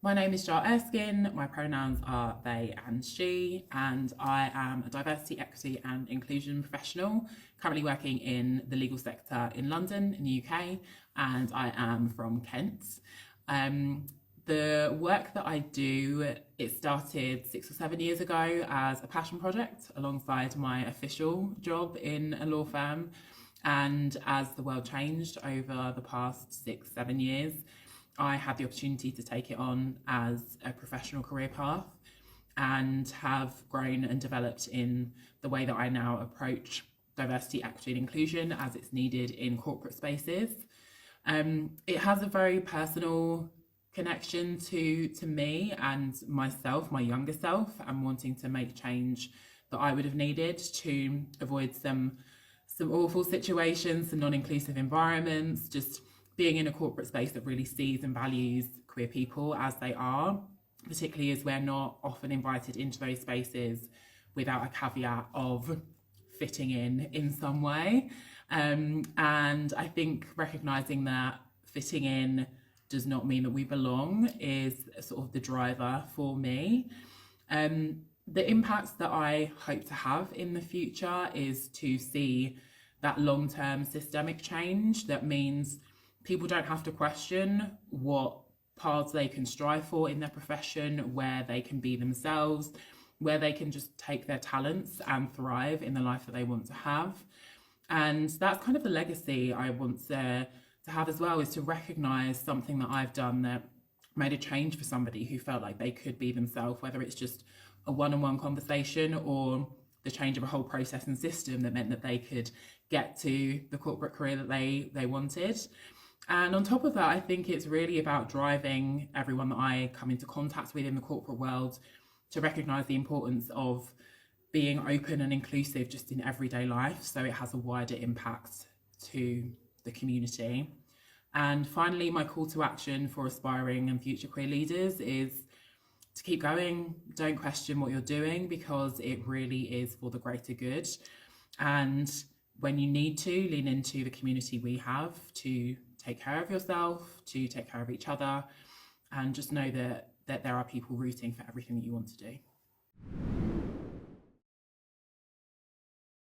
My name is Char Erskine, my pronouns are they and she, and I am a diversity, equity and inclusion professional currently working in the legal sector in London in the UK, and I am from Kent. The work that I do, it started 6 or 7 years ago as a passion project alongside my official job in a law firm. And as the world changed over the past 6, 7 years, I had the opportunity to take it on as a professional career path and have grown and developed in the way that I now approach diversity, equity and inclusion as it's needed in corporate spaces. It has a very personal connection to me and myself, my younger self, and wanting to make change that I would have needed to avoid some awful situations, some non-inclusive environments, just being in a corporate space that really sees and values queer people as they are, particularly as we're not often invited into those spaces without a caveat of fitting in some way. And I think recognising that fitting in does not mean that we belong is sort of the driver for me. The impacts that I hope to have in the future is to see that long-term systemic change that means people don't have to question what paths they can strive for in their profession, where they can be themselves, where they can just take their talents and thrive in the life that they want to have. And that's kind of the legacy I want to have as well, is to recognise something that I've done that made a change for somebody who felt like they could be themselves, whether it's just a one-on-one conversation or the change of a whole process and system that meant that they could get to the corporate career that they wanted. And on top of that, I think it's really about driving everyone that I come into contact with in the corporate world to recognise the importance of being open and inclusive just in everyday life, so it has a wider impact to the community. And finally, my call to action for aspiring and future queer leaders is to keep going. Don't question what you're doing, because it really is for the greater good. And when you need to, lean into the community we have to take care of yourself, to take care of each other, and just know that there are people rooting for everything that you want to do.